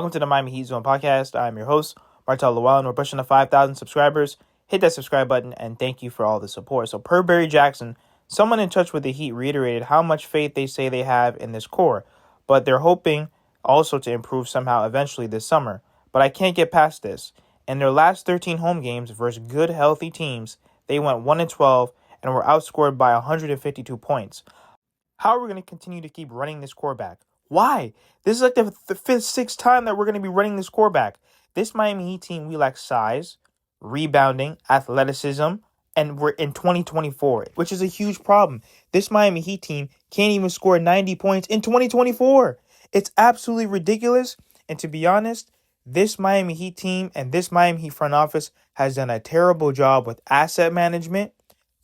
Welcome to the Miami Heat Zone podcast. I'm your host, Martel Llewellyn. We're pushing to 5,000 subscribers. Hit that subscribe button, and thank you for all the support. So, per Barry Jackson, someone in touch with the Heat reiterated how much faith they say they have in this core, but they're hoping also to improve somehow eventually this summer. But I can't get past this. In their last 13 home games versus good, healthy teams, they went 1-12 and were outscored by 152 points. How are we going to continue to keep running this core back? Why? This is like the fifth, sixth time that we're going to be running this core back. This Miami Heat team, we lack size, rebounding, athleticism, and we're in 2024, which is a huge problem. This Miami Heat team can't even score 90 points in 2024. It's absolutely ridiculous. And to be honest, this Miami Heat team and this Miami Heat front office has done a terrible job with asset management,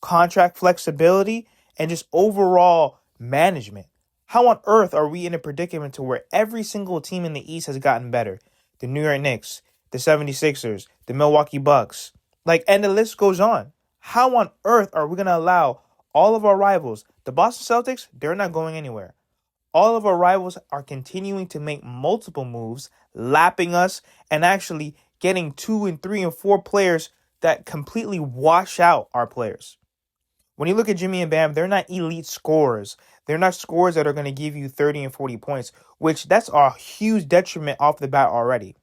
contract flexibility, and just overall management. How on earth are we in a predicament to where every single team in the East has gotten better? The New York Knicks, the 76ers, the Milwaukee Bucks, and the list goes on. How on earth are we going to allow all of our rivals, the Boston Celtics, they're not going anywhere. All of our rivals are continuing to make multiple moves, lapping us, and actually getting 2 and 3 and 4 players that completely wash out our players. When you look at Jimmy and Bam, they're not elite scorers. They're not scorers that are going to give you 30 and 40 points, which that's a huge detriment off the bat already.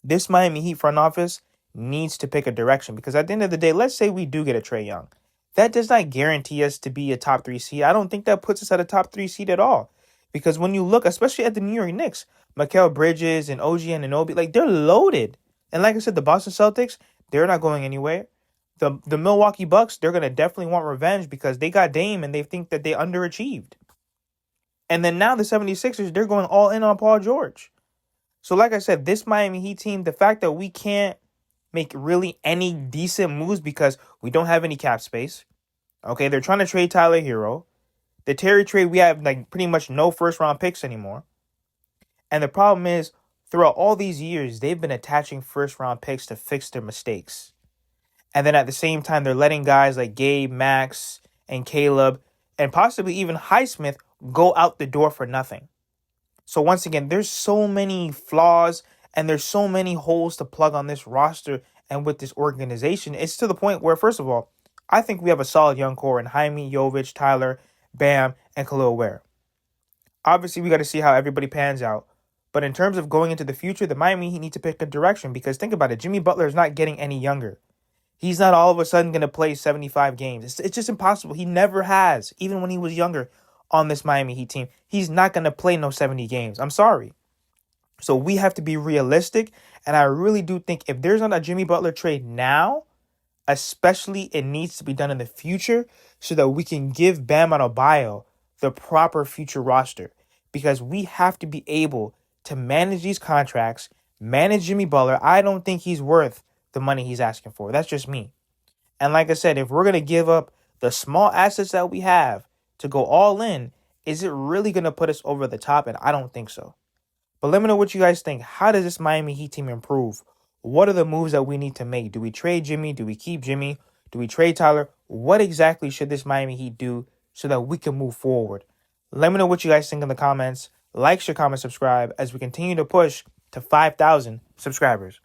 This Miami Heat front office needs to pick a direction because at the end of the day, let's say we do get a Trae Young. That does not guarantee us to be a top 3 seed. I don't think that puts us at a top 3 seed at all. Because when you look, especially at the New York Knicks, Mikal Bridges and OG Anunoby, they're loaded. And like I said, the Boston Celtics, they're not going anywhere. The Milwaukee Bucks, they're going to definitely want revenge because they got Dame and they think that they underachieved. And then now the 76ers, they're going all in on Paul George. So like I said, this Miami Heat team, the fact that we can't make really any decent moves because we don't have any cap space. Okay, they're trying to trade Tyler Hero. The Terry trade, we have pretty much no first-round picks anymore. And the problem is, throughout all these years, they've been attaching first-round picks to fix their mistakes. And then at the same time, they're letting guys like Gabe, Max, and Caleb, and possibly even Highsmith go out the door for nothing. So once again, there's so many flaws and there's so many holes to plug on this roster and with this organization. It's to the point where, first of all, I think we have a solid young core in Jaime, Jovic, Tyler, Bam, and Khalil Ware. Obviously, we got to see how everybody pans out. But in terms of going into the future, the Miami Heat need to pick a direction because think about it, Jimmy Butler is not getting any younger. He's not all of a sudden going to play 75 games. It's just impossible. He never has, even when he was younger on this Miami Heat team. He's not going to play no 70 games. I'm sorry. So we have to be realistic. And I really do think if there's not a Jimmy Butler trade now, especially it needs to be done in the future so that we can give Bam Adebayo the proper future roster. Because we have to be able to manage these contracts, manage Jimmy Butler. I don't think he's worth the money he's asking for. That's just me. And like I said, if we're going to give up the small assets that we have to go all in, is it really going to put us over the top? And I don't think so. But let me know what you guys think. How does this Miami Heat team improve? What are the moves that we need to make? Do we trade Jimmy? Do we keep Jimmy? Do we trade Tyler? What exactly should this Miami Heat do so that we can move forward? Let me know what you guys think in the comments. Like, share, comment, subscribe as we continue to push to 5,000 subscribers.